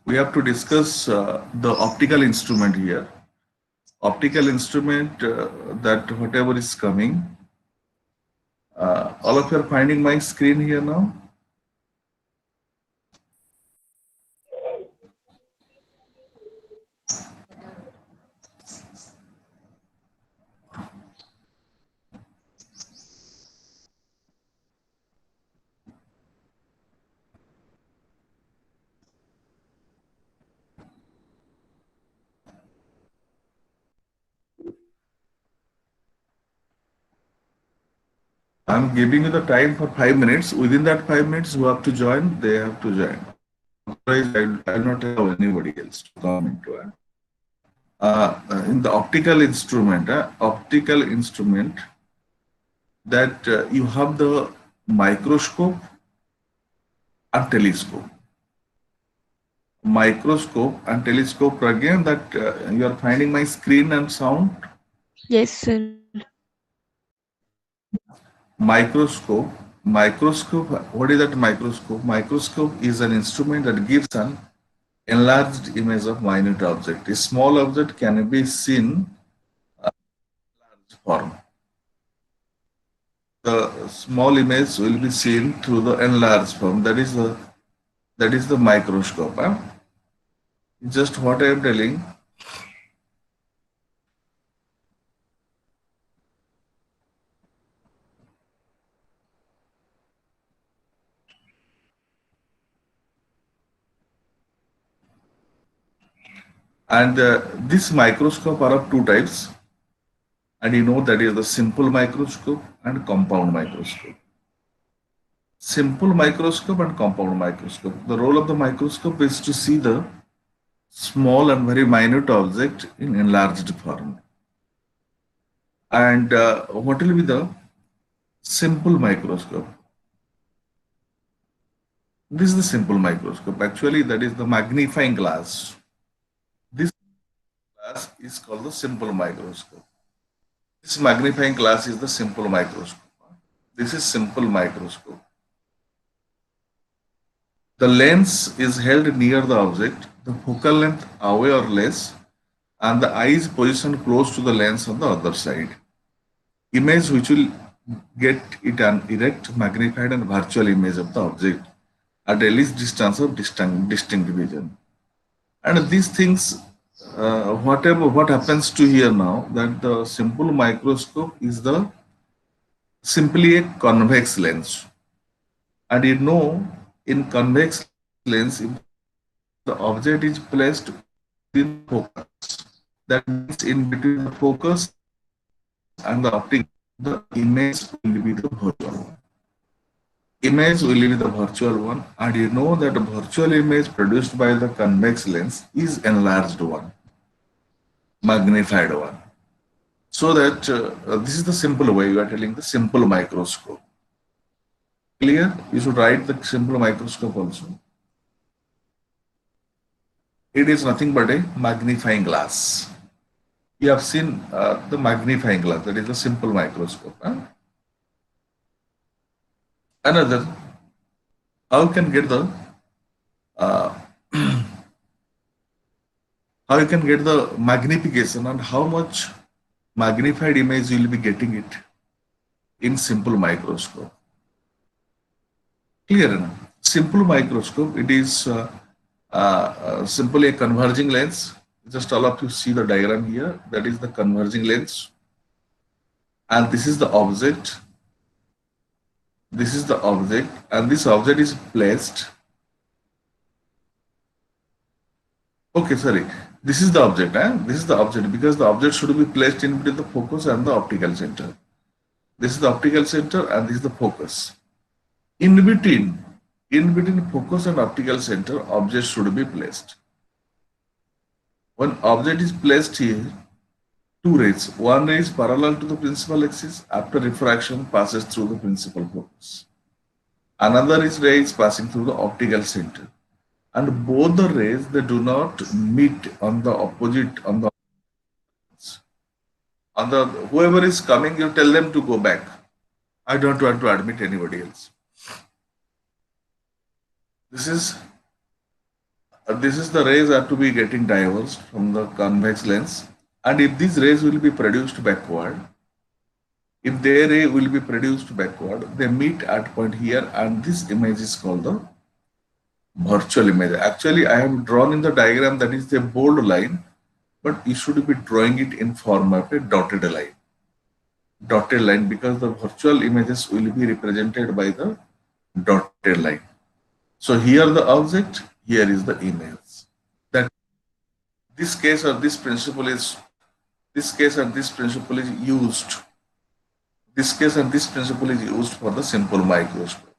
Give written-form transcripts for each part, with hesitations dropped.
we have to discuss the optical instrument here. Optical instrument that whatever is coming. All of you are finding my screen here now. I'm giving you the time for 5 minutes. Within that 5 minutes, who have to join, they have to join. Otherwise, I will not allow anybody else to come into it. In the optical instrument that you have the microscope and telescope. Microscope and telescope again that you are finding my screen and sound. Yes, sir. Microscope, what is that microscope? Microscope is an instrument that gives an enlarged image of minute object. A small object can be seen large form. The small image will be seen through the enlarged form. That is the microscope. Huh? Just what I am telling. And this microscope are of two types. And you know that is the simple microscope and compound microscope. Simple microscope and compound microscope. The role of the microscope is to see the small and very minute object in enlarged form. And what will be the simple microscope? This is the simple microscope. Actually, that is the magnifying glass. This glass is called the simple microscope. This magnifying glass is the simple microscope. This is simple microscope. The lens is held near the object, the focal length away or less, and the eye is positioned close to the lens on the other side. Image which will get it an erect, magnified, and virtual image of the object at a least distance of distinct vision. And these things, what happens to here now, that the simple microscope is the simply a convex lens. And you know, in convex lens, if the object is placed within the focus, that means in between the focus and the optic nerve, the image will be the virtual one. Image will be the virtual one, and you know that the virtual image produced by the convex lens is enlarged one, magnified one. So that this is the simple way you are telling the simple microscope. Clear? You should write the simple microscope also. It is nothing but a magnifying glass. You have seen the magnifying glass, that is the simple microscope. Huh? Another, how you can get the uh, how you can get the magnification and how much magnified image you will be getting it in simple microscope. Clear enough? Simple microscope, it is simply a converging lens. Just all of you see the diagram here. That is the converging lens. And this is the object. This is the object. And this object is placed. Okay, sorry. This is the object. This is the object because the object should be placed in between the focus and the optical center. This is the optical center and this is the focus. In between focus and optical center, object should be placed. When object is placed here, two rays. One ray is parallel to the principal axis after refraction passes through the principal focus. Another ray is passing through the optical center. And both the rays, they do not meet on the opposite, on the whoever is coming, you tell them to go back. I don't want to admit anybody else. This is this is the rays are to be getting diverged from the convex lens, and if these rays will be produced backward, if their ray will be produced backward, they meet at point here, and this image is called the virtual image. Actually, I have drawn in the diagram that is the bold line, but you should be drawing it in form of a dotted line. Dotted line, because the virtual images will be represented by the dotted line. So here the object, here is the image. That this case or this principle is used. This case and this principle is used for the simple microscope.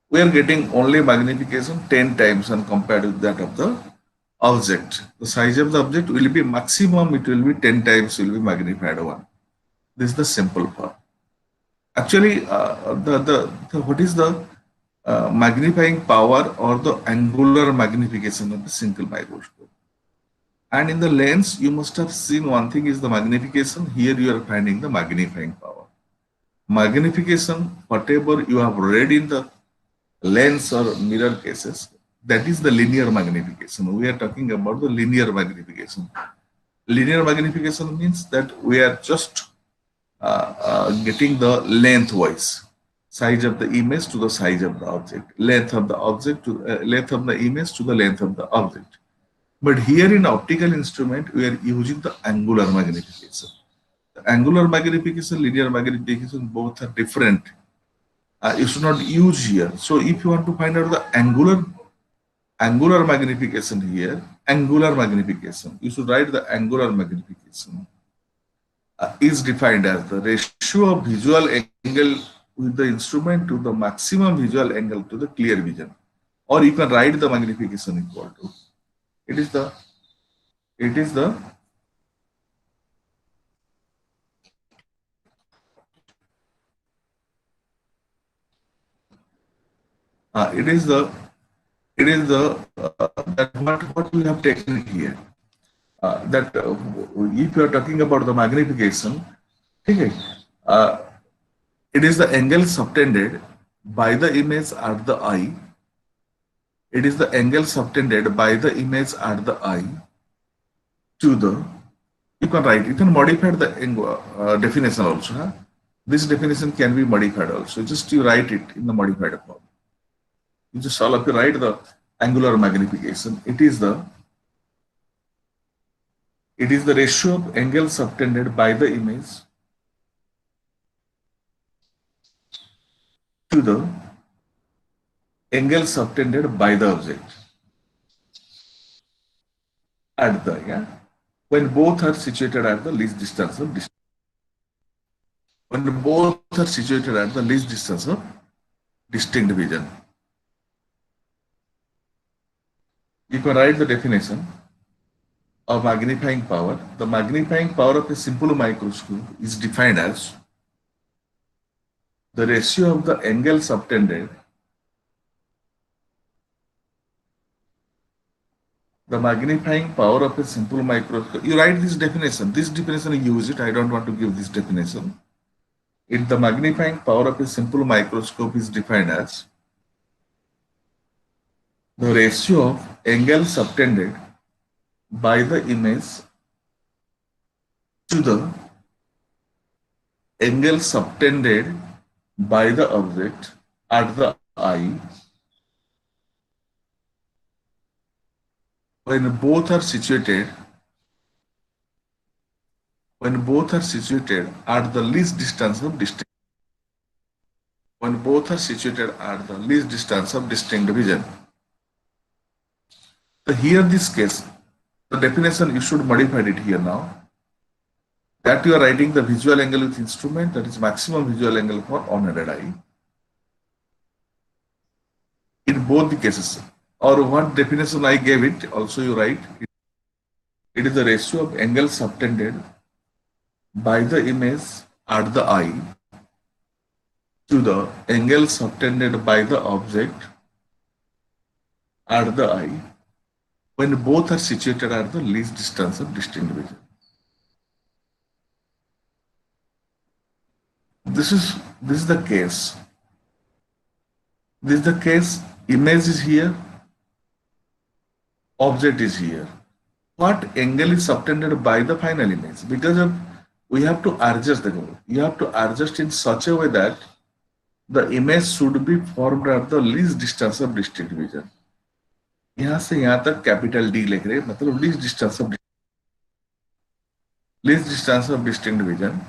We are getting only magnification 10 times and compared with that of the object. The size of the object will be maximum, it will be 10 times will be magnified one. This is the simple form. Actually, what is the magnifying power or the angular magnification of the single microscope? And in the lens, you must have seen one thing is the magnification. Here you are finding the magnifying power. Magnification, whatever you have read in the lens or mirror cases, that is the linear magnification. We are talking about the linear magnification. Linear magnification means that we are just getting the lengthwise size of the image to the size of the object, length of the object to length of the image to the length of the object. But here in optical instrument, we are using the angular magnification. The angular magnification, linear magnification, both are different. You should not use here. So if you want to find out the angular magnification here, angular magnification, you should write the angular magnification is defined as the ratio of visual angle with the instrument to the maximum visual angle to the clear vision. Or you can write the magnification equal to. It is the it is the that what we have taken here. That if you are talking about the magnification, okay, it is the angle subtended by the image at the eye. It is the angle subtended by the image at the eye to the. You can write. You can modify the definition also. Huh? This definition can be modified also. Just you write it in the modified form. You just all of you write the angular magnification. It is the ratio of angle subtended by the image to the angle subtended by the object at the when both are situated at the least distance of when both are situated at the least distance of distinct vision. You can write the definition of magnifying power. The magnifying power of a simple microscope is defined as the ratio of the angle subtended, the magnifying power of a simple microscope. You write this definition. This definition you use it. I don't want to give this definition. The magnifying power of a simple microscope is defined as the ratio of angle subtended by the image to the angle subtended by the object at the eye when both are situated at the least distance of distinct vision. So here this case, the definition you should modify it here now. That you are writing the visual angle with instrument, that is maximum visual angle for unaided eye. In both the cases, or what definition I gave it, also you write. It is the ratio of angle subtended by the image at the eye to the angle subtended by the object at the eye when both are situated at the least distance of distinct vision. This is the case. This is the case. Image is here. object is here. What angle is subtended by the final image? Because of we have to adjust the goal. You have to adjust in such a way that the image should be formed at the least distance of distinct vision. यहाँ से यहाँ तक capital D लिख रहे मतलब least distance of distinct vision,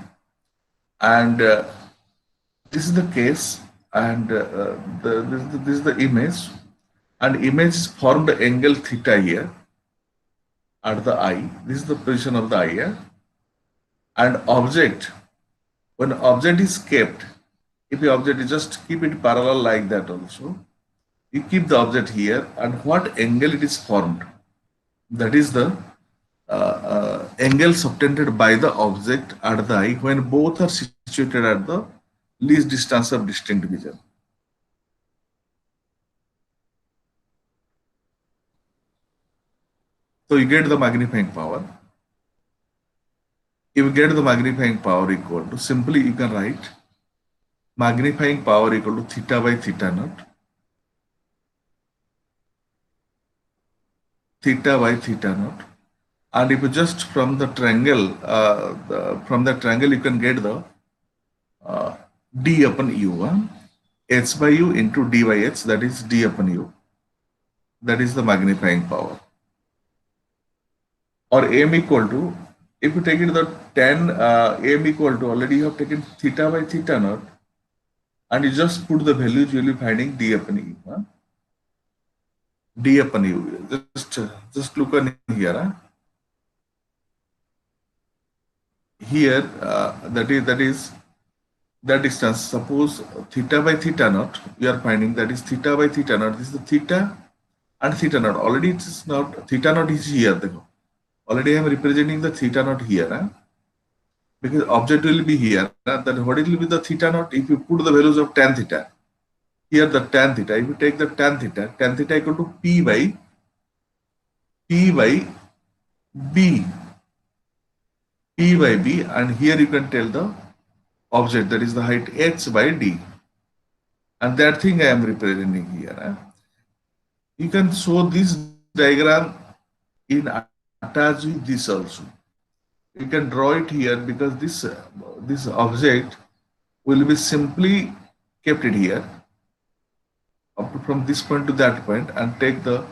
and this is the case, and this is the image, and image formed angle theta here at the eye. This is the position of the eye here, and object, when object is kept, if the object is just keep it parallel like that also, you keep the object here, and what angle it is formed, that is the angle subtended by the object at the eye when both are situated at the least distance of distinct vision. So you get the magnifying power. If you get the magnifying power equal to, simply you can write magnifying power equal to theta by theta naught. Theta by theta naught. And if you just from the triangle, you can get the d upon u, h by u into d by h, that is d upon u. That is the magnifying power. Or m equal to, if you take it the 10, m equal to, already you have taken theta by theta naught, and you just put the values, you will be finding d upon u. D upon u. Just look on here. Here, that is that distance. Suppose theta by theta naught, we are finding that is theta by theta naught. This is the theta and theta naught. Already it is not, theta naught is here. Already I am representing the theta naught here. Because object will be here. Then what will be the theta naught? If you put the values of tan theta, here the tan theta, if you take the tan theta equal to p by b. P by b, and here you can tell the object, that is the height h by d, and that thing I am representing here. You can show this diagram in attach with this also. You can draw it here because this object will be simply kept it here up from this point to that point, and take the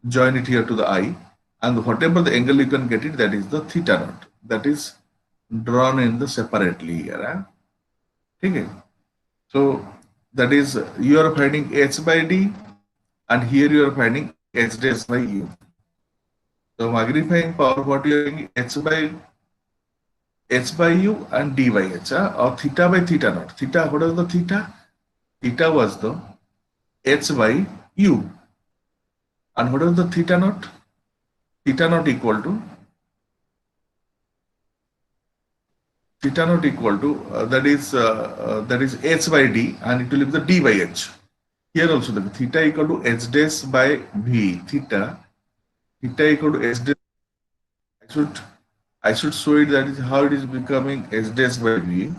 join it here to the eye, and whatever the angle you can get it, that is the theta naught, that is drawn in the separately here. Okay. So that is, you are finding h by d, and here you are finding h dash by u. So magnifying power, what you are getting, h by u and d by h, or theta by theta naught. Theta, what was the theta? Theta was the h by u, and what was the theta naught? Theta naught equal to that is h by d, and it will be the d by h. Here also the theta equal to h dash by v. Theta equal to h dash. I should show it, that is how it is becoming h dash by v.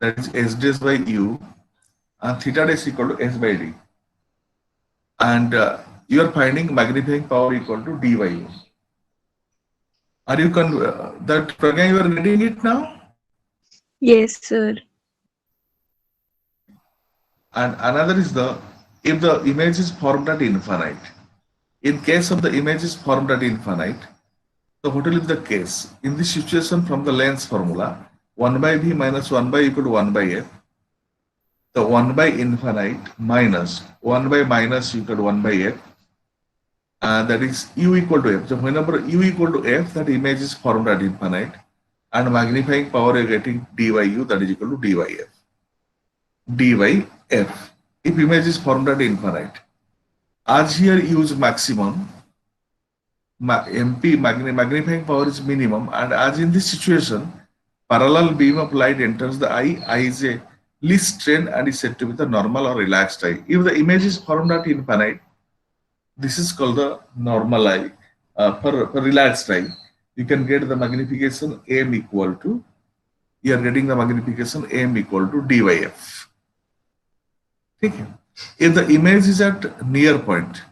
That is h dash by u, and theta dash equal to h by d. And you are finding magnifying power equal to d by u. Are you that Pragya, you are getting it now? Yes, sir. And another is if the image is formed at infinite. In case of the image is formed at infinite, so what will be the case? In this situation, from the lens formula, 1 by v minus 1 by equal to 1 by f. The 1 by infinite minus 1 by minus equal to 1 by f. That is u equal to f. So whenever u equal to f, that image is formed at infinite, and magnifying power you are getting d by u, that is equal to d by f. D by f. If image is formed at infinite, as here use maximum, MP magnifying power is minimum, and as in this situation, parallel beam of light enters the eye. Eye is a least strain and is said to be the normal or relaxed eye. If the image is formed at infinite, this is called the normal eye. For relaxed eye, you can get the magnification m equal to, you are getting the magnification m equal to d by f. Okay. If the image is at near point,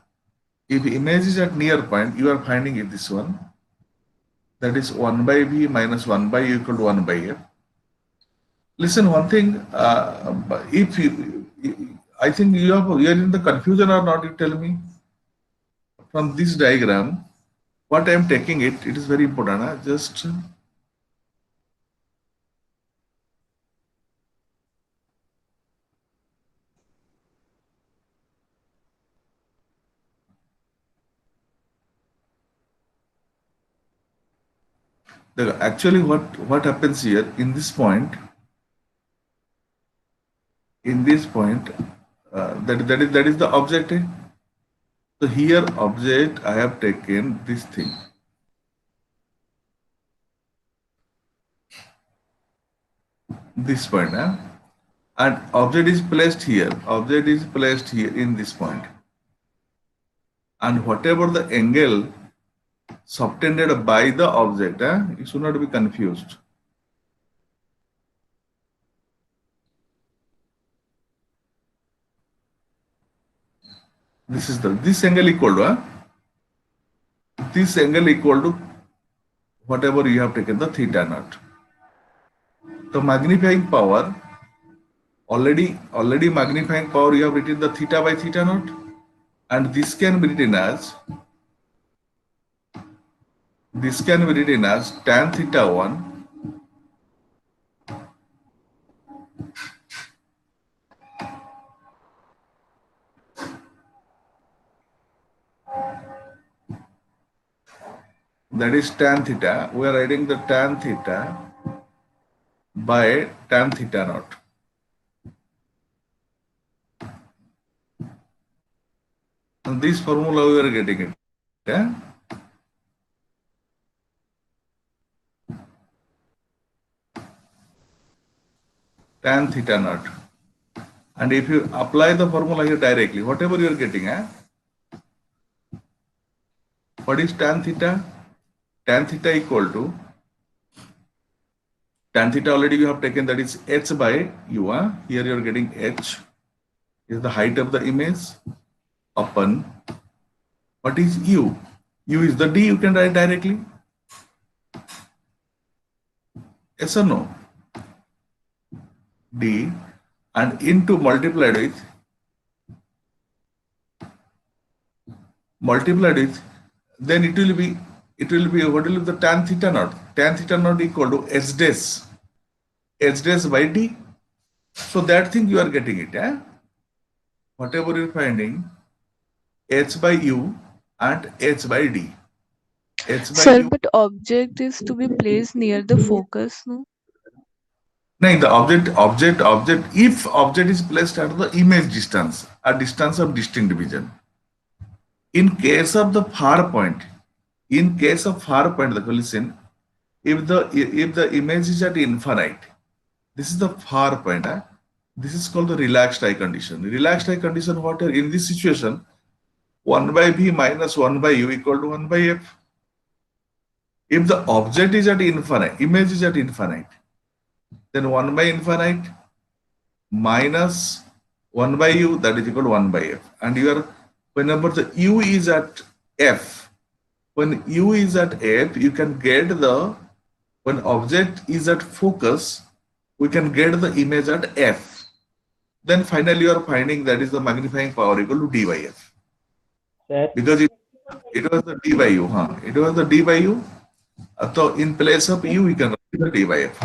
If image is at near point, you are finding it this one. That is 1 by v minus 1 by u equal to 1 by f. Listen, one thing, if you, I think you are in the confusion or not, you tell me. From this diagram, what I am taking it is very important. Just actually what happens here in this point, that is the object. So here object I have taken this thing. This point, and object is placed here. Object is placed here in this point. And whatever the angle subtended by the object, you should not be confused. This angle equal to this angle equal to whatever you have taken the theta naught. The magnifying power already magnifying power you have written the theta by theta naught, and this can be written as tan theta 1 that is tan theta. We are writing the tan theta by tan theta naught. And this formula we are getting it. Tan theta naught. And if you apply the formula here directly, whatever you are getting, what is tan theta? Tan theta equal to tan theta already we have taken, that is h by u. Here you are getting h is the height of the image upon what is u. U is the d, you can write directly. Yes or no? D, and into multiplied with then it will be what will be the tan theta naught? Tan theta naught equal to h dash by d. So that thing you are getting it, whatever you are finding, h by u and h by d. Sir, but object is to be placed near the focus, no? No, the object, if object is placed at the image distance, a distance of distinct vision. In case of the far point, listen, if the image is at infinite, this is the far point. This is called the relaxed eye condition. Relaxed eye condition, what are in this situation? 1 by v minus 1 by u equal to 1 by f. If the object is at infinite, image is at infinite, then 1 by infinite minus 1 by u, that is equal to 1 by f. And whenever the u is at f, when u is at f, you can get when object is at focus, we can get the image at f. Then finally you are finding that is the magnifying power equal to d by f. Because it was the d by u. It was the d by u. So in place of u, we can write the d by f.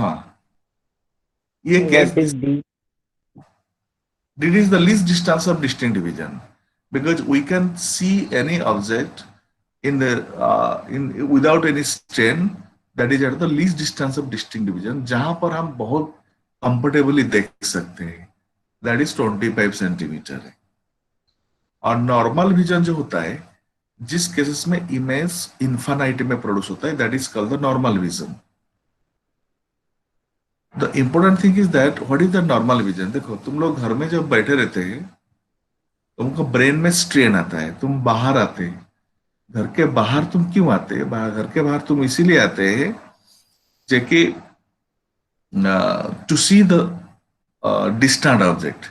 This is the least distance of distinct vision, because we can see any object without any strain, that is at the least distance of distinct vision, जहां पर हम बहुत comfortably देख सकते हैं, that is 25 centimetre है. और normal vision जो होता है, जिस केसेस में इमेज इन्फानाइट में प्रोड्यूस होता है, that is called the normal vision. The important thing is that what is the normal vision. देखो, तुम लोग घर में जब बैठे रहते हैं, तुमको ब्रेन में स्ट्रेन आता है, तुम बाहर आते हैं. घर के बाहर तुम क्यों आते हैं? घर के बाहर तुम इसीलिए आते हैं कि to see the distant object.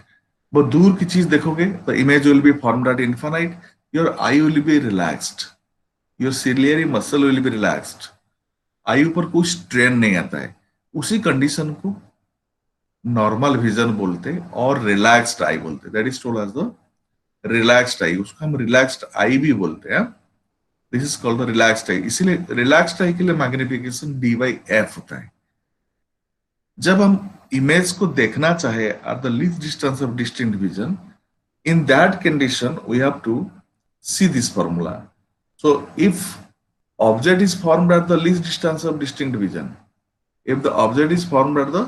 वो दूर की चीज देखोगे, the image will be formed at infinite. your eye will be relaxed, your ciliary muscle will be relaxed. आई ऊपर कोई स्ट्रेन नहीं आता है, उसी कंडीशन को नॉर्मल विजन बोलते हैं और रिलैक्स्ड आई बोलते हैं. That is told as the relaxed eye. उसको हम रिलैक्स्ड आई भी बोलते हैं. This is called the relaxed eye. इसीलिए रिलैक्स्ड आई के लिए मैग्निफिकेशन डी बाई एफ होता है. जब हम इमेज को देखना चाहे at the least distance of distinct vision, in that condition we have to see this formula. So if object is formed at the least distance of distinct vision, if the object is formed at the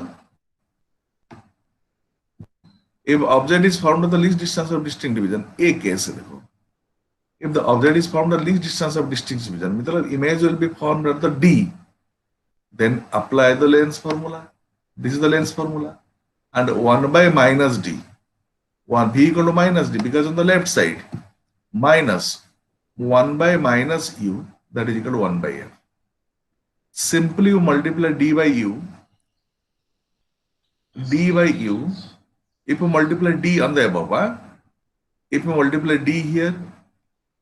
least distance of distinct vision, a case है देखो, if the object is formed at least distance of distinct vision, मतलब image will be formed at the D, then apply the lens formula. This is the lens formula, and 1 by minus D. 1 v equal to minus d, because on the left side minus 1 by minus u, that is equal to 1 by f. Simply you multiply d by u. If you multiply d on the above, if you multiply d here,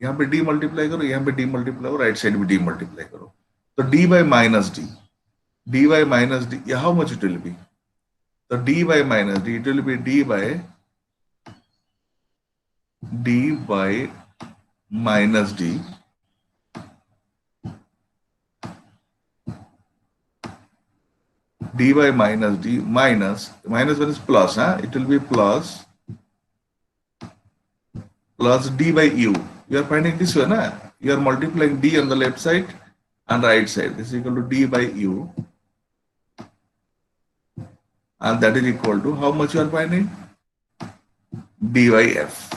यहाँ पे d multiply करो, यहाँ पे d multiply करो, right side भी d multiply करो, तो d by minus d, how much it will be? So d by minus d, it will be d by minus d minus 1 is plus, it will be plus d by u. You are finding this way, you are multiplying d on the left side and right side. This is equal to d by u, and that is equal to how much you are finding? D by f.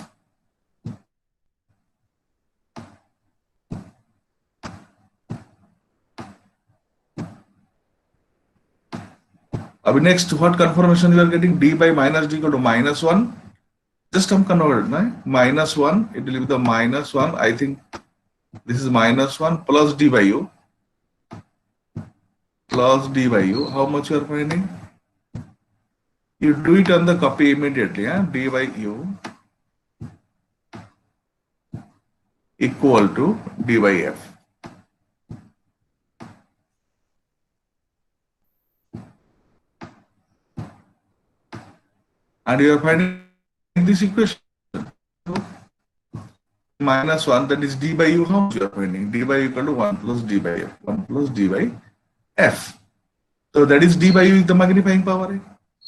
Abhi next, what confirmation you are getting? D by minus d equal to minus 1. Just come convert, minus 1, it will be the minus 1. I think this is minus 1 plus d by u. How much you are finding? You do it on the copy immediately. D by u equal to d by f. And you are finding this equation. Minus 1, that is d by u. How much you are finding? D by u equal to 1 plus d by f. 1 plus d by f. So that is d by u is the magnifying power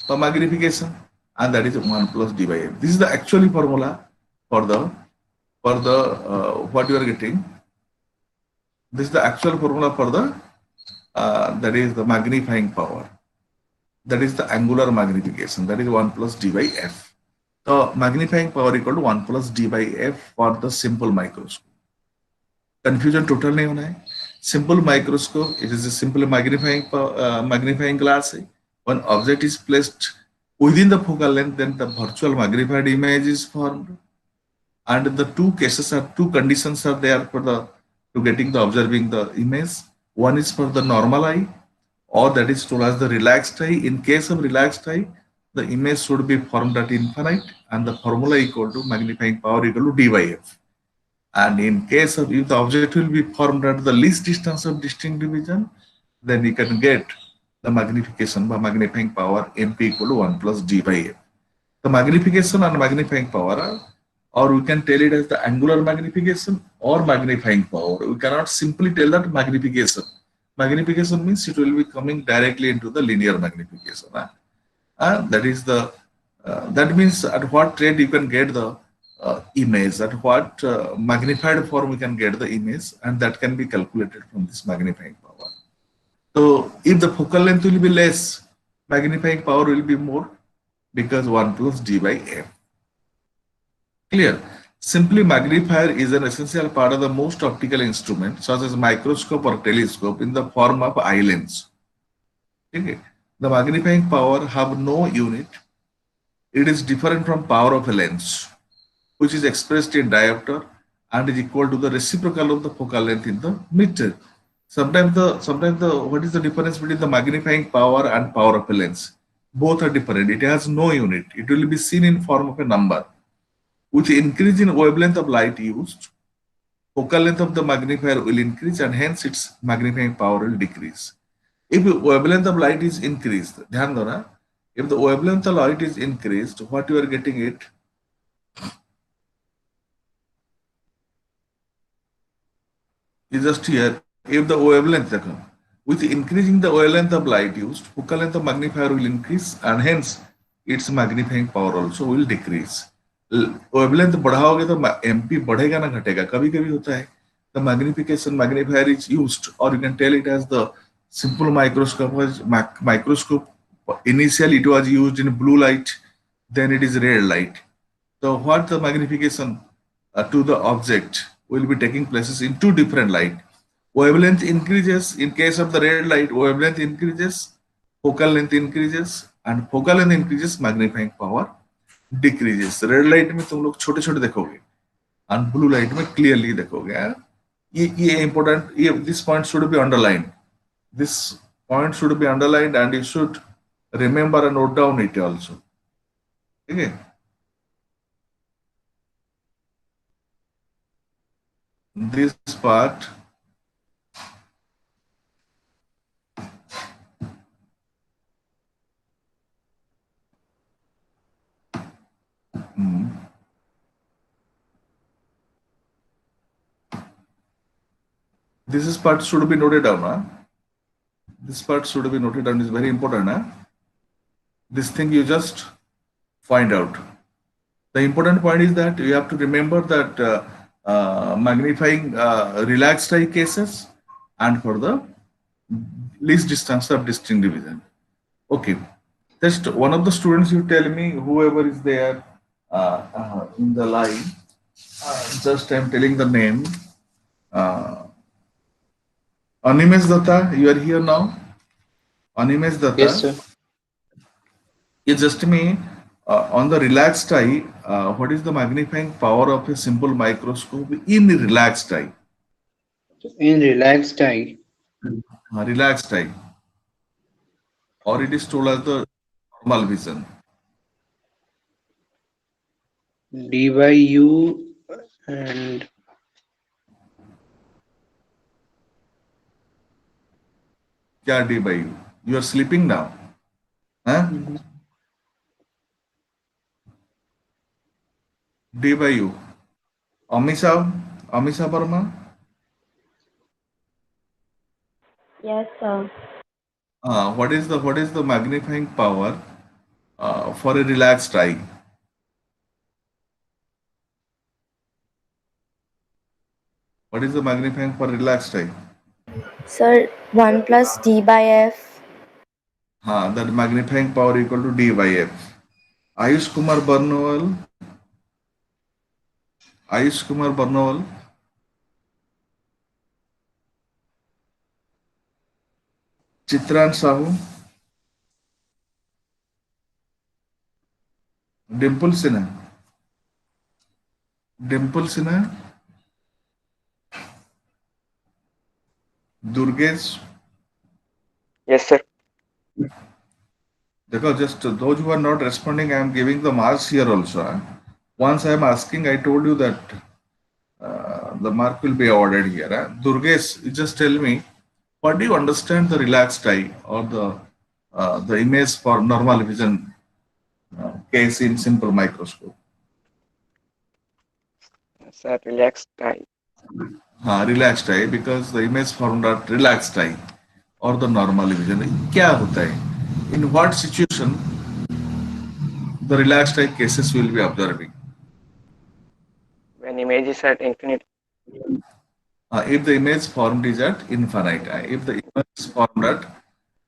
for magnification, and that is 1 plus d by f. This is the actually formula for the what you are getting. This is the actual formula for the that is the magnifying power. That is the angular magnification. That is 1 plus d by f. So magnifying power equal to 1 plus d by f for the simple microscope. Confusion total नहीं होना है. Simple microscope, it is a simple magnifying glass. When object is placed within the focal length, then the virtual magnified image is formed. And the two conditions are there for to getting the observing the image. One is for the normal eye, or that is told as the relaxed eye. In case of relaxed eye, the image should be formed at infinite, and the formula equal to magnifying power equal to d by f. And in case of if the object will be formed at the least distance of distinct vision, then you can get the magnification by magnifying power mp equal to 1 plus d by f. The magnification and magnifying power are, or we can tell it as the angular magnification or magnifying power. We cannot simply tell that magnification. Magnification means it will be coming directly into the linear magnification. That is the that means at what rate you can get the image, at what magnified form we can get the image, and that can be calculated from this magnifying power. So if the focal length will be less, magnifying power will be more, because 1 plus d by f. Clear? Simply magnifier is an essential part of the most optical instruments, such as microscope or telescope, in the form of eye lens. Okay. The magnifying power have no unit. It is different from power of a lens, which is expressed in diopter and is equal to the reciprocal of the focal length in the meter. Sometimes what is the difference between the magnifying power and power of a lens? Both are different. It has no unit. It will be seen in form of a number. With increase in wavelength of light used, focal length of the magnifier will increase and hence its magnifying power will decrease. If the wavelength of light is increased, ध्यान दो ना, if the wavelength of light is increased, what you are getting it is just here. If the wavelength, with increasing the wavelength of light used, focal length of magnifier will increase and hence its magnifying power also will decrease. Wavelength बढ़ाओगे तो MP बढ़ेगा ना घटेगा, कभी कभी होता है. The magnification magnifier is used, or you can tell it as the simple microscope. Microscope initially it was used in blue light, then it is red light. So what the magnification to the object will be taking places in two different light. Wavelength increases in case of the red light, wavelength increases, focal length increases, and focal length increases, magnifying power decreases. Red light में तुम लोग छोटे छोटे देखोगे और blue light में clearly देखोगे. ये इंपॉर्टेंट, ये this point should be underline, this point should be underline and you should remember and note down it also. ठीक है. This part this is part should be noted down. Huh? This part should be noted down, is very important. Huh? This thing you just find out. The important point is that you have to remember that magnifying relaxed eye cases and for the least distance of distinct division. Okay. Just one of the students, you tell me, whoever is there in the line, just I'm telling the name. Animesh Datta, you are here now? Animesh Datta. Yes, sir. It's just me, on the relaxed eye, what is the magnifying power of a simple microscope in relaxed eye? In relaxed eye. Relaxed eye. Or it is told as the normal vision. D by U and क्या D by U? You are sleeping now. Huh? D by U. Amisha Verma? Yes, sir. What is the magnifying power for a relaxed eye? What is the magnifying for relaxed eye? Sir, 1 plus D by F. That magnifying power equal to D by F. Ayush Kumar Barnwal. Chitran Sahu. Dimple Sinha. Durgesh. Yes, sir. Because just those who are not responding, I am giving the marks here also. Once I am asking, I told you that the mark will be awarded here. Durgesh, you just tell me, what do you understand the relaxed eye or the image for normal vision case in simple microscope? Sir, relaxed eye. Relaxed eye, because the image formed at relaxed eye or the normal vision. क्या होता है? In what situation the relaxed eye cases will be observing? When image is at infinite. If the image formed is at infinite, if the image is formed at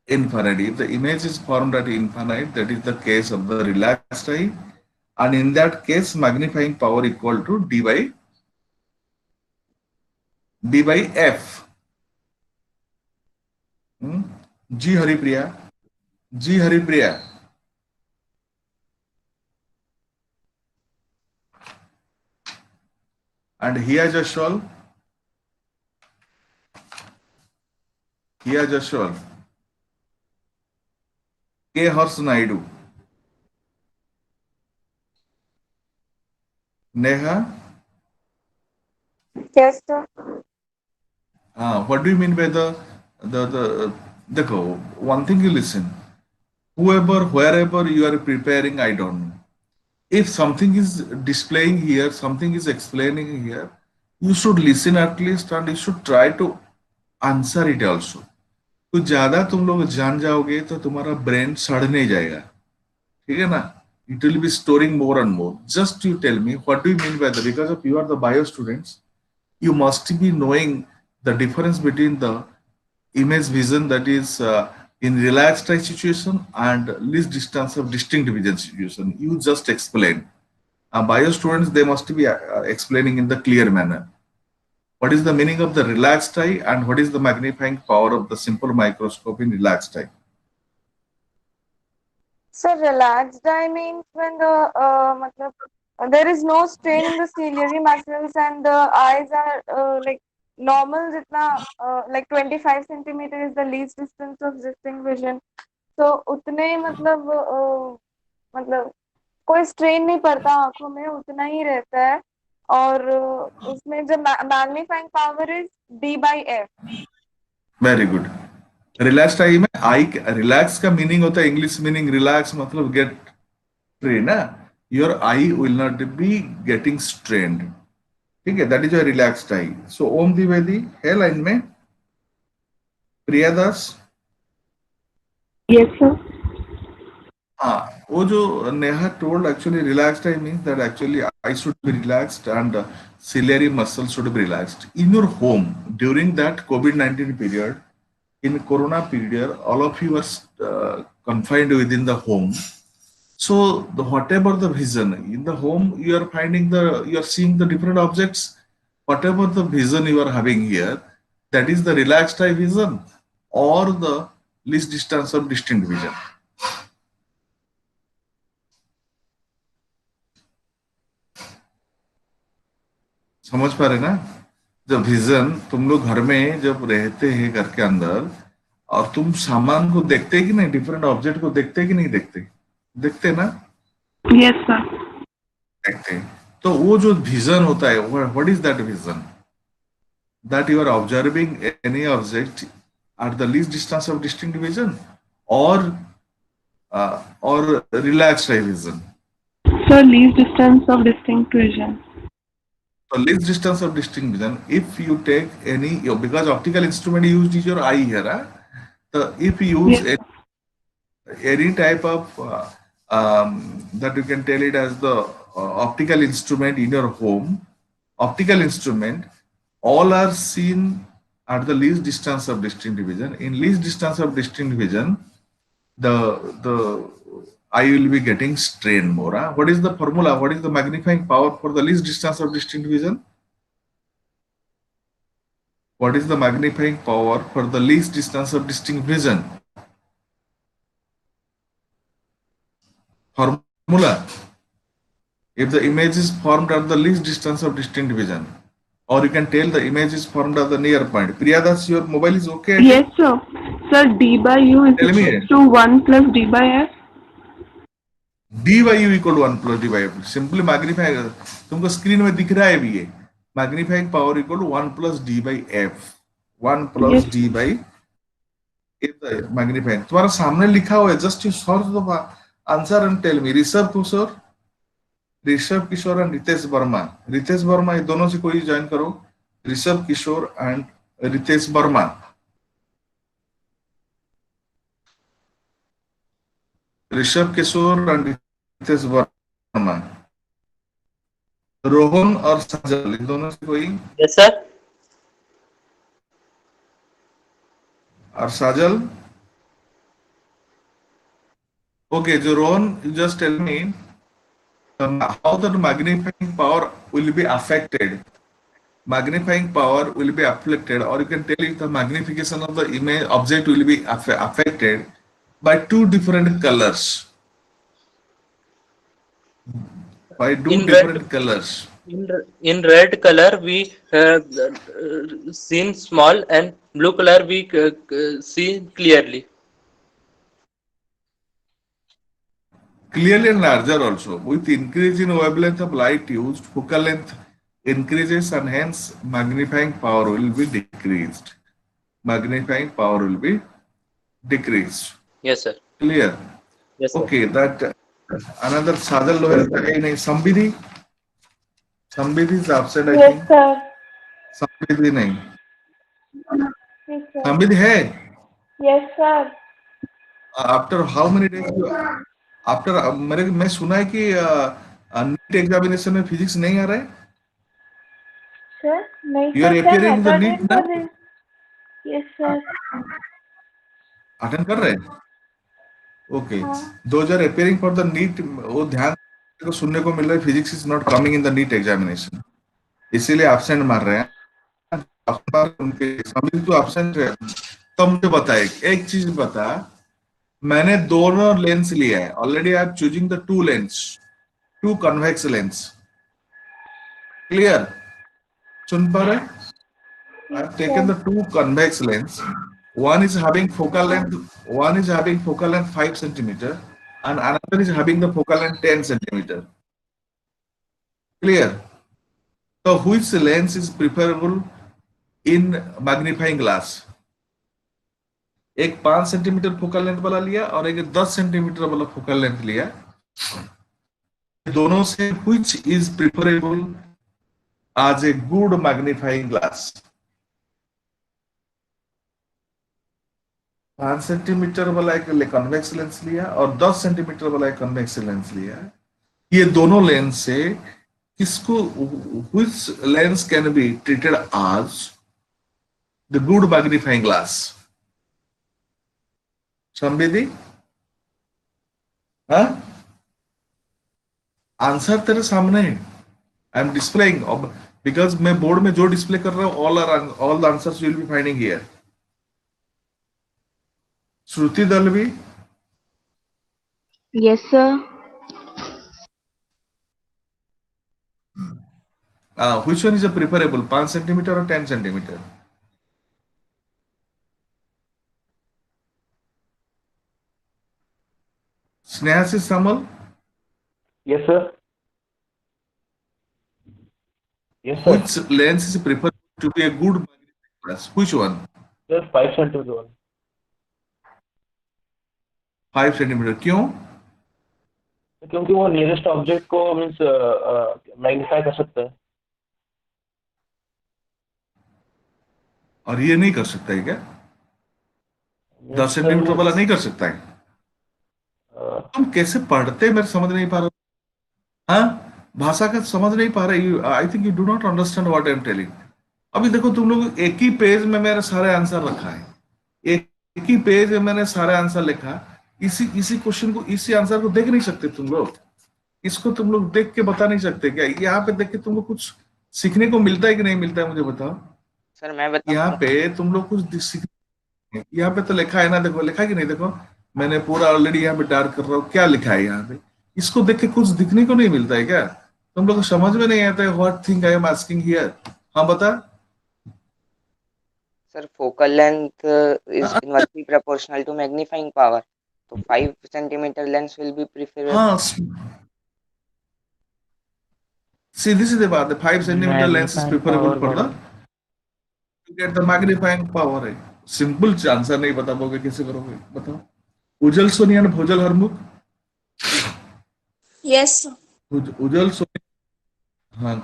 infinite, if the image is formed at infinite, that is the case of the relaxed eye, and in that case, magnifying power equal to D by F. G Haripriya. And Hiya Jashwal. K Hars Naidu. Neha, Yes, sir. what do you mean by the go? One thing you listen. Whoever, wherever you are preparing, I don't know. If something is displaying here, something is explaining here, you should listen at least and you should try to answer it also. कुछ ज्यादा तुम लोग जान जाओगे तो तुम्हारा brain सड़ने जाएगा, ठीक है ना? It will be storing more and more. Just you tell me what do you mean by that? Because of you are the bio students, you must be knowing the difference between the image vision, that is in relaxed eye situation, and least distance of distinct vision situation. You just explain. Bio students, they must be explaining in the clear manner. What is the meaning of the relaxed eye and what is the magnifying power of the simple microscope in relaxed eye? So relaxed eye means when matlab, there is no strain in the ciliary muscles and the eyes are like normal जितना like 25 centimeter is the least distance of distinct vision. So उतने ही मतलब कोई strain नहीं पड़ता आंखों में, उतना ही रहता है। और उसमें जो magnifying power is D/F। Very good. Relaxed eye में आई, रिलैक्स का मीनिंग होता है, इंग्लिश मीनिंग रिलैक्स मतलब गेट ट्रेन ना, your eye will not be getting strained, ठीक है? That is your relaxed eye. So Om Dwivedi है लाइन में? प्रिया दास? Yes, sir. हाँ, वो जो Neha told, actually relaxed I means that actually I should be relaxed and ciliary muscle should be relaxed. In your home during that COVID-19 period, in Corona period, all of you are confined within the home. So whatever the vision in the home, you are finding you are seeing the different objects. Whatever the vision you are having here, that is the relaxed eye vision or the least distance of distinct vision. समझ पा रहे ना? जब vision तुम लोग घर में जब रहते हैं घर के अंदर और तुम सामान को देखते कि नहीं, डिफरेंट ऑब्जेक्ट को देखते कि नहीं देखते? देखते ना? Yes, sir. देखते। तो वो जो विजन होता है, what is that vision? That you are observing any object at the least distance of distinct vision or relaxed eye vision. Sir, least distance of distinct vision. So least distance of distinct vision, if you take any, because optical instrument used is your eye here, so if you use Yes. any type of that you can tell it as the optical instrument in your home, optical instrument, all are seen at the least distance of distinct vision. In least distance of distinct vision, the eye will be getting strain more. What is the formula? What is the magnifying power for the least distance of distinct vision? What is the magnifying power for the least distance of distinct vision? Formula. If the image is formed at the least distance of distinct vision, or you can tell the image is formed at the near point. Priyadas, your mobile is okay? Yes, sir. Sir, D by U is Tell me. equal to 1 plus D by F. D by U equal to 1 plus D by F. Simply magnify. तुमको screen में दिख रहा है भी ये. Magnifying power equal to 1 plus D by F. 1 plus Yes. D by F the magnifying. तुम्हारा सामने लिखा हुआ है. Just you search the answer and tell me. Rishabh Kishore and Ritesh Verma. Ritesh Verma, ये दोनों से कोई ज्वाइन करो. ऋषभ किशोर एंड रितेश वर्मा. ऋषभ किशोर एंड रितेश वर्मा. रोहन और सजल, इन दोनों से कोई? Yes sir. और सजल? ओके, जो Rohan, you just tell me how the magnifying power will be affected. Magnifying power will be affected, or you can tell if the magnification of the image object will be affected by two different colors. By two different colors. In red color we seen small, and blue color we see clearly. clearly larger also. With increase in wavelength of light used, focal length increases and hence magnifying power will be decreased. Magnifying power will be decreased. Yes, sir. Clear? Yes, sir. Okay, that another Sadal Loher nahi. Sambidhi. Sambidhi is absent, I think. Yes, sir. Sambidhi nahi. Yes, sir. Sambidhi hai. Yes, sir. After how many days? After मैं सुना है कि NEET examination में physics नहीं आ रहा है. Sir, नहीं You are sir, sir, appearing in the attended NEET for now. this. Yes, sir. Attend कर रहे हैं. ओके. हाँ. Those are appearing for the NEET. वो ध्यान को सुनने को मिल रहा है physics is not coming in the NEET examination. इसीलिए एब्सेंट मार रहे हैं. उनके सभी तो एब्सेंट है. तो मुझे बताए एक चीज बता. मैंने दोनों लेंस लिया है. Already I am choosing the two lens, two convex lens. Clear? सुन पा रहे? I have taken the two convex lens. One is having focal length 5 centimeter, and another is having the focal length 10 centimeter. Clear? So which lens is preferable in magnifying glass? एक 5 centimetre focal length वाला लिया और एक 10 centimetre वाला focal length लिया. दोनों से which is preferable as a good magnifying glass? 5 centimetre वाला एक कन्वेक्स लेंस लिया और 10 सेंटीमीटर वाला एक कन्वेक्स लेंस लिया. ये दोनों लेंस से किसको which lens can be treated as the good magnifying glass? संवेदी? हाँ? आंसर तेरे सामने है. आई एम डिस्प्लेइंग बिकॉज मैं बोर्ड में जो डिस्प्ले कर रहा हूं all the answers you will be finding here. Shruti Dalvi. Yes, sir. Which one is a preferable, 5 centimeter or 10 centimeter? Snehasis Samal. Yes, sir. Yes, sir. Which lens is preferred to be a good magnifying glass? Which one? Sir, 5 centimeter one. 5 centimeter. क्यों? क्योंकि वो nearest object को means magnify कर सकता है. और ये नहीं कर सकता है क्या? 10 सेंटीमीटर वाला नहीं कर सकता है. तुम कैसे पढ़ते मेरे समझ नहीं पा रहे. हाँ, भाषा का समझ नहीं पा रहे. I think you do not understand what I am telling. अभी देखो तुम लोग एक ही पेज में मेरे सारे आंसर रखा है. एक ही पेज में मैंने सारे आंसर लिखा. इसी क्वेश्चन को, इसी आंसर को देख नहीं सकते तुम लोग? इसको तुम लोग देख के बता नहीं सकते क्या? यहाँ पे देख के तुमको कुछ सीखने को मिलता है कि नहीं मिलता है मुझे बताओ. सर मैं बताऊं. यहाँ पे तुम लोग कुछ सीख. यहाँ पे तो लिखा है ना, देखो लिखा है कि नहीं? देखो मैंने पूरा ऑलरेडी यहाँ पे डार्क कर रहा हूँ. क्या लिखा है यहाँ पे? इसको देख के कुछ दिखने को नहीं मिलता है क्या? तुम लोग को समझ में नहीं आता है what thing I am asking here. हाँ बता. Sir focal length is inversely proportional to magnifying power. तो 5 centimeter lens will be preferable. हाँ. See, this is the बात. The 5 centimeter lens is preferable for the to get the magnifying power है. Simple answer नहीं बता पाओगे, कैसे करोगे बताओ. उजल सोनिया ने भोजल हरमुख. Yes, sir. उजल सोनिया. हाँ.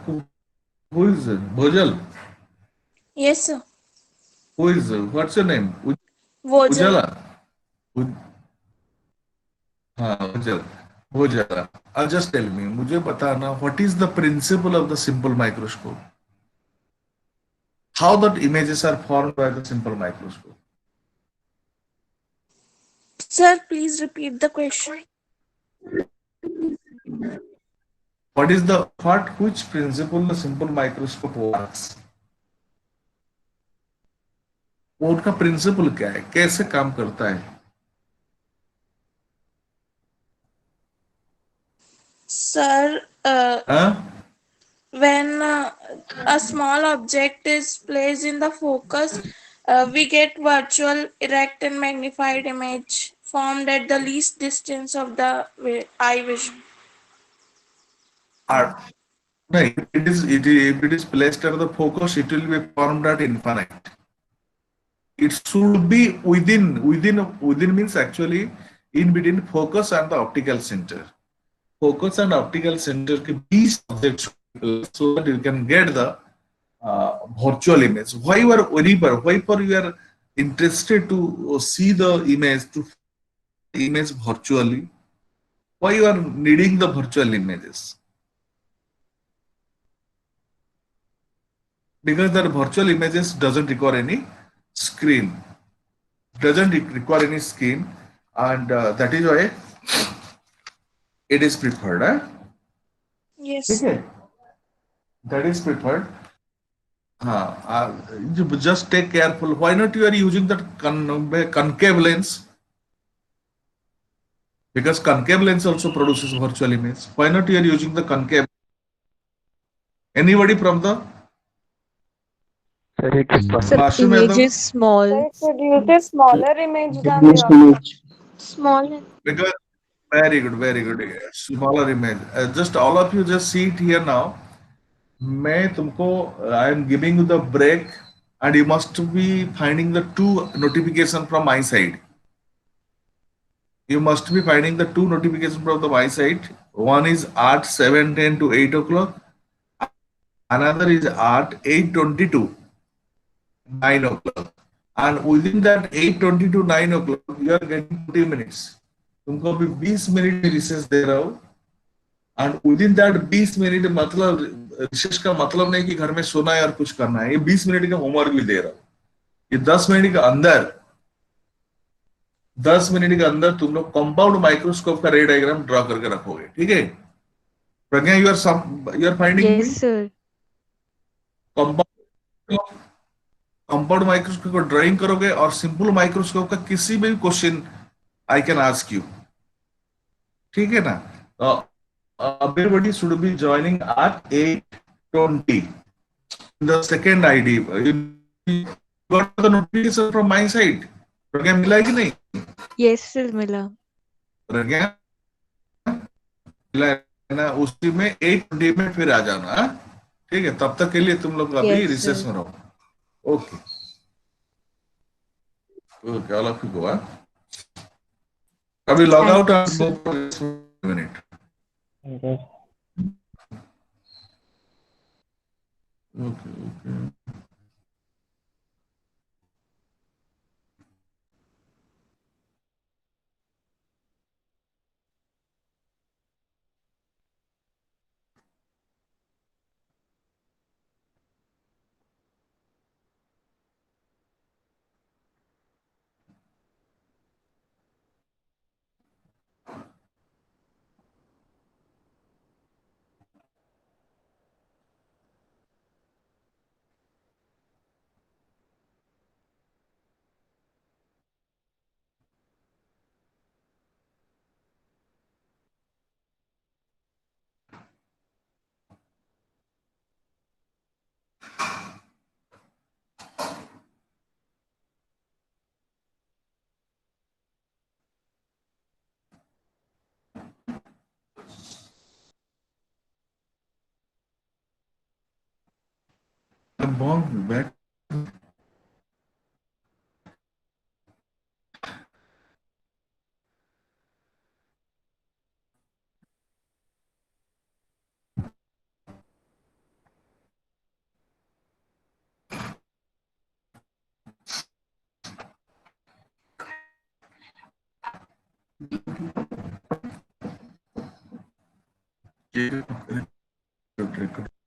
Who is Bhojal? Yes, sir. Who is what's your name? Vojal. Ujala. हाँ उजल. Bhojala. Just tell me. मुझे बताना what is the principle of the simple microscope? How that images are formed by the simple microscope? Sir, please repeat the question. What is which principle the simple microscope works? वो उनका principal क्या है, कैसे काम करता है? Sir, when a small object is placed in the focus, we get virtual, erect and magnified image formed at the least distance of the eye vision. Are no, if it is placed at the focus, it will be formed at infinite. It should be within means actually in between focus and the optical center. Focus and optical center के बीच object should be placed so that you can get the virtual image. Why you are why for you are interested to see the image, to image virtually? Why you are needing the virtual images? Because the virtual images doesn't require any screen, require any screen, and that is why it is preferred. Yes. Okay, that is preferred. You just take careful. Why not you are using that concave lens? Because concave lens also produces virtual image. Why not you are using the concave? Anybody from the Sir, Mashroom image Yadav? is small. It produces smaller image than the object. Small. Because very good, very good. Smaller image. Just all of you just see it here now. मैं तुमको I am giving you the break and you must be finding the two notification from my side. You must be finding the two notifications from the my side. One is at 7:10 to 8 o'clock. Another is at 8:20 to 9 o'clock. And within that 8:20 to 9 o'clock, you are getting 20 minutes. तुमको अभी 20 minute recess दे रहा हूँ. And within that 20 minute मतलब recess का मतलब नहीं कि घर में सोना है और कुछ करना है. ये 20 मिनट का होमवर्क भी दे रहा हूँ. ये 10 मिनट के अंदर 10 मिनट के अंदर तुम लोग कंपाउंड माइक्रोस्कोप का रे डायग्राम ड्रॉ करके रखोगे. ठीक है Pragya, you are finding Yes, sir. Compound microscope को ड्राइंग करोगे और सिंपल माइक्रोस्कोप का किसी भी question I can ask you. ठीक है ना. Everybody should be joining at 8:20. The second ID, you got the notification from my side. प्रज्ञा मिला है कि नहीं? Yes, sir, मिला. प्रज्ञा मिला है ना. उसी में 8:20 में फिर आ जाना. हाँ? ठीक है, तब तक के लिए तुम लोग अभी Yes, रिसेस sir. में रहो. Okay okay, all of you go. अभी लॉग आउट Thank you, और minute. Okay. Okay okay. I'm back. Okay.